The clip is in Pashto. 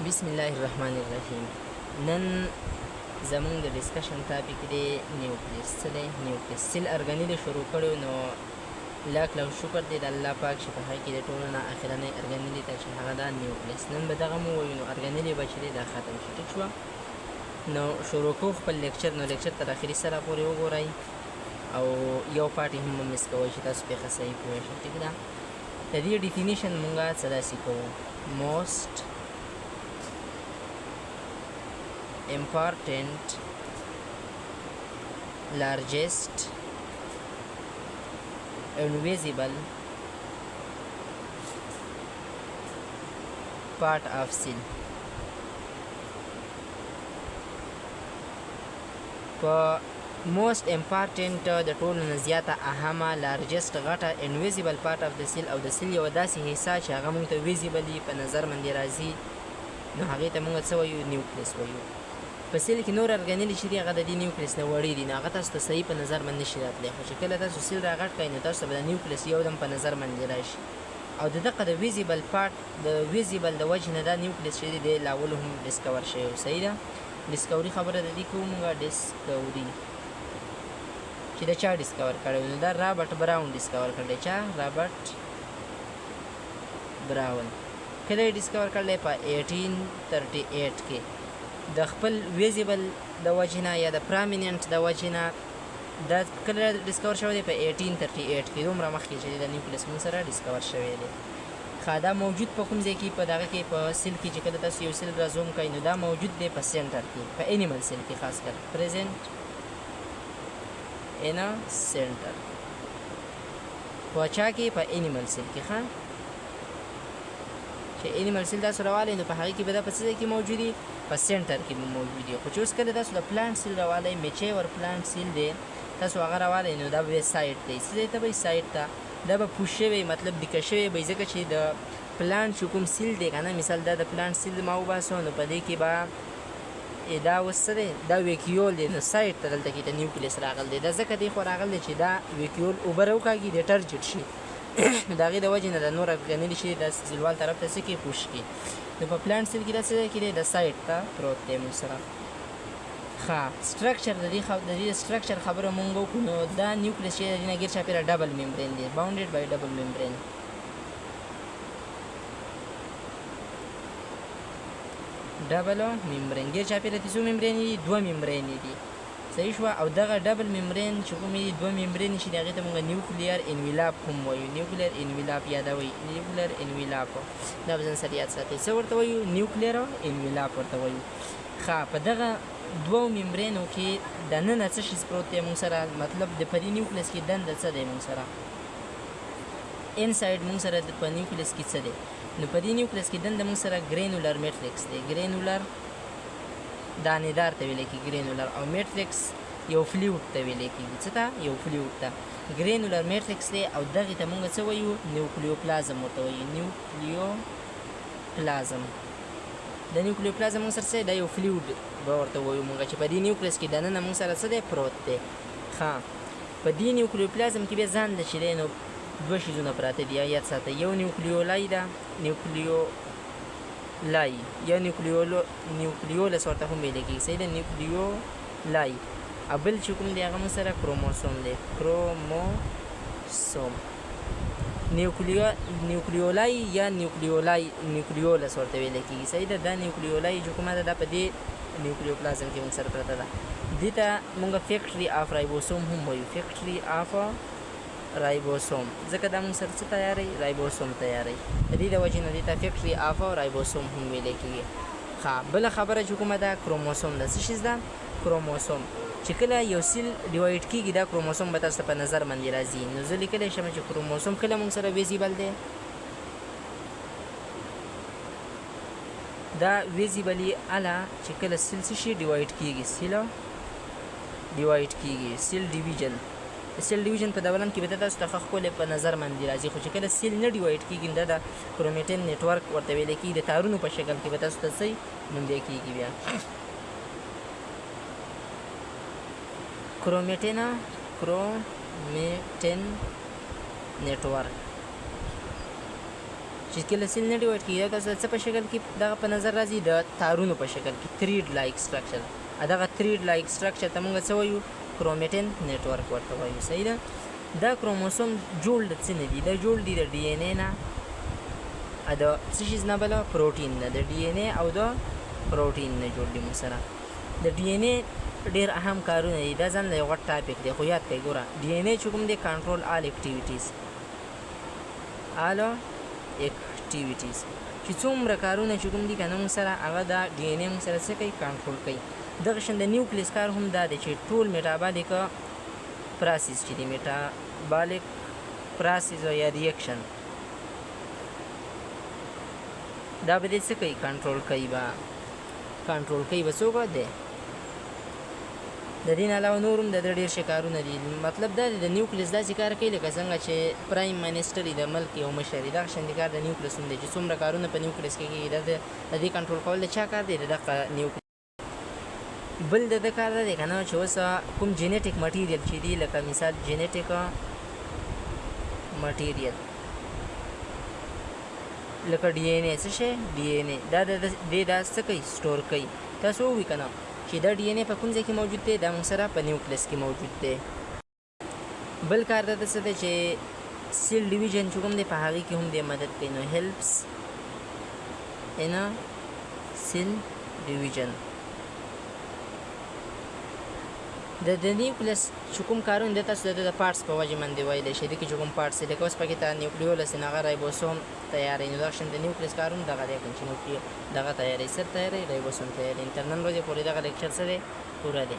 بسم الله الرحمن الرحیم. نن زمونږ د ډسکشن ټاپک دی نیوکلیس. څه دی؟ نیوکلیس سیل ارګانیل شروع کړو، نو لاک له شکر دی د الله پاک چې په هغې کې د ټولو نه اخرنی ارګانیل ته چې هغه دا نیوکلیس. نن به دغه مو ووایو، نو ارګانیل به چې دی دا ختم شي. ټیک شوه؟ نو شروع کوو خپل لیکچر. نو لیکچر تر اخري سره پورې وګورئ او یو پارټ هم مه مس کوئ چې تاسو پرې ښه صحیح پوه شئ. ټیک ده؟ د دې ډیفینیشن مونږ څه داسې کوو: موسټ important, largest, invisible part of cell. په most important د ټولو نه زیاته اهمه largest غټه invisible part of the cell او د cell یو داسې حصه چې هغه موږ ته ویزیبلی په نظر باندې راځي، نو هغې ته موږ څه وایو؟ نیوکلیس وایو. په سیل کې نور ارګانیل چې دي هغه د دې نیوکلیس نه وړې دي، نو هغه تاسو ته صحیح په نظر باندې نشي راتلی، خو چې کله تاسو سیل راغټ کړئ نو تاسو ته به د نیوکلیس یو دم په نظر باندې راشي. او د دغه د ویزیبل پارټ د ویزیبل د وجې نه دا نیوکلیس چې دی د لاول هم ډسکور شوی. صحیح ده؟ ډسکوري خبره د دې کوو موږ ډسکوري چې د چا ډسکور کړی نو دا رابرټ براون ډسکور کړی. چا؟ رابرټ براون. کله یې ډسکور کړلی؟ په 1838 کې. د خپل ویزیبل د وجې نه یا د پرامیننټ د وجې نه دا کله ډسکور شوی دی؟ په 1838 کې. دومره مخکې چې د نیوکلیس موږ سره ډسکور شوی دی. ښه، دا موجود په کوم ځای کې؟ په دغه کې په سیل کې چې کله تاسو یو سیل را زوم کوئ نو دا موجود دی په سینټر کې، په انیمل سیل کې خاص کر پریزنټ ان سینټر. په چا کې؟ په انیمل سیل کې. ښه، چې انیمل سیل تاسو راوالی نو په هغې کې به دا په څه ځای کې موجود دي؟ په سینټر کې به موجود دي. خو چې اوس کله تاسو د پلانټ سیل راوالی، میچیور پلانټ سیل دی، تاسو هغه راوالی نو دا به سایډ دی. څه ځای ته به سایډ ته؟ دا به پوش شوی، مطلب دیکه شوی به، ځکه چې د پلانټ چې کوم سیل دی که نه، مثال دا د پلانټ سیل ما وباسو نو په دې کې به دا اوس څه دی؟ دا ویکیول دی، نو سایډ ته دلته کې د نیوکلیس راغلی دی. دا ځکه دی خو راغلی دی چې دا ویکیول اوبه راوکاږي، د ټرجټ شي، نو د هغې د وجې نه د نور ارګانیل چې د سیلوال طرف ته څه کړي؟ پوش کړي. نو په پلانټ سیل کې دا څه ځای کې دی؟ د سایډ ته پروت دی موږ سره. ښه، سټرکچر د دې سټرکچر خبره مونږ وکړو. نو دا نیوکلیس چې د دې نه ګیر چاپېره ډبل ممبرین دی، باونډډ بای ډبل ممبرین. ډبل ممبرین ګیر چاپېره د څو ممبرینې دي؟ دوه ممبرینې دي. صحیح شوه؟ او دغه ډبل ممبرین چې کومې دي، دوه ممبرینې چې دي هغې ته مونږ نیوکلیر انویلاپ هم وایو. نیوکلیر انویلاپ یادوئ، نیوکلیر انویلاپ دا به ځان سره یاد ساتئ. څه ورته وایو؟ نیوکلیر انویلاپ ورته وایو. ښه، په دغه دوو ممبرینو کې دننه څه شي پروت دی مونږ سره؟ مطلب د په دې نیوکلیس کې دنده څه دی مونږ سره؟ انسایډ مونږ سره په نیوکلیس کې څه دی؟ نو په دې نیوکلیس کې دنده مونږ سره ګرینولر میټریکس دی. ګرینولر دانېدار ته ویلی کېږي ګرینولر، او میټریکس یو فلویډ ته ویلی کېږي. څه ته؟ یو فلویډ ته. ګرینولر میټریکس دی او دغې ته مونږ څه وایو؟ نیوکلیوپلازم ورته وایو. نیوکلیوپلازم. د نیوکلیوپلازم مونږ سره څه دی؟ دا یو فلویډ به ورته وایو مونږ چې په دې نیوکلیس کې دننه مونږ سره څه دی؟ پروت دی. ښه، په دې نیوکلیوپلازم کې بیا ځان له چې دی نو دوه شیزونه پراته دي، یاد ساتئ. یو نیوکلیولای ده، نیوکلیولای یا نیوکلیولس ورته هم ویلی کېږي. صحیح ده؟ نیوکلیولای. او بل چې کوم دی هغه مونږ سره کروموسوم دی. کروموسوم. نیوکلیولای یا نیوکلیولس ورته ویلی کېږي. صحیح ده؟ دا نیوکلیولای چې کومه ده دا په دې نیوکلیوپلازم کې مونږ سره پرته ده. دې ته مونږ فیکټري آف رایبوسوم هم وایو. فیکټري آف رایبوسوم، ځکه دا مونږ سره څه تیاروي؟ رایبوسوم تیاروي. د دې د وجې نه دې ته فیکټري آف رایبوسوم هم ویلی کېږي. ښه، بله خبره چې کومه ده کروموسوم ده. څه شیز ده؟ کروموسوم. چې کله یو سیل ډیوایډ کېږي دا کروموسوم به تاسو ته په نظر باندې راځي. نو زه لیکلی شم چې کروموسوم کله مونږ سره ویزیبل دی؟ دا ویزیبلي اله چې کله سیل څه شي؟ ډیوایډ کېږي. سیل ډیوایډ کېږي، سیل ډیویژن. سیل ډیویژن په دوران کې به تاسو ته ښه ښکلی په نظر باندې راځي. خو چې کله سیل نه ډیوایډ کېږي دا د کرومټین نیټورک ورته ویلی کېږي. د تارونو په شکل کې به تاسو ته څه موندی کېږي بیا؟ کرومټین نیټورک. چې کله سیل نه ډیوایډ کېږي دا تاسو د څه په شکل کې دغه په نظر راځي د تارونو په شکل کې تھریډ لایک سټرکچر دغه تھریډ لایک سټرکچر ته موږ څه وایو کروماتین نیټورک ورته وایو صحیح ده دا کروموسوم جوړ د څه نه دي دا جوړ دي د ډي ان اے نه د څه شیز نه بله پروټین نه د ډي ان اے او د پروټین نه جوړ دي موږ سره د ډي ان اے ډېر اهم کارونه دي دا ځان له یو غټ ټاپک دی خو یاد کړئ ګوره ډي ان اے چې کوم دی کنټرول آل اکټیویټیز چې څومره کارونه چې کوم دي که نه موږ سره هغه دا ډي ان اے موږ سره څه کوي کنټرول کوي دغه شان د نیوکلیس کار هم دا دی چې ټول میټابالیک پروسس چې دی میټابالیک پروسس یا ریاکشن دا به دې څه کوي کنټرول کوي به څوک دی د دې نه علاوه نور هم د ډېر شي کارونه دي مطلب دا دی د نیوکلیس داسې کار کوي لکه څنګه چې پرایم منسټر د ملک یو مشر دغه شان کار د نیوکلیس هم دی چې څومره کارونه په نیوکلیس کې کېږي د دې کنټرول کول د چا کار دی د دغه نیوکلیس بل د کار دی که نه چې اوس کوم جینیټیک مټیریل چې دی لکه مثال جینیټیک مټیریل لکه ډي ان اے څه شی ډي ان اے دا څه کوي سټور کوي تاسو ووایئ که نه چې دا ډي ان اے په کوم ځای کې موجود دی دا موږ سره په نیوکلیس کې موجود دی بل کار دا څه دی چې سیل ډیویژن چې کوم دی په هغې کې هم دی مدد کوي نو هیلپس ان سیل ډیویژن د نیوکلیس چې کوم کارونه دی تاسو د پارټس په وجه باندې ویلی شئ د کې چې کوم پارټس دی لکه اوس پکې ته نیوکلیولس دی هغه رایبوسوم تیاروي نو دغه شان د نیوکلیس کارونه دغه دی چې دغه تیاروي سر تیاروي رایبوسوم تیاروي تر نن ورځې پورې دغه لیکچر څه دی پوره دی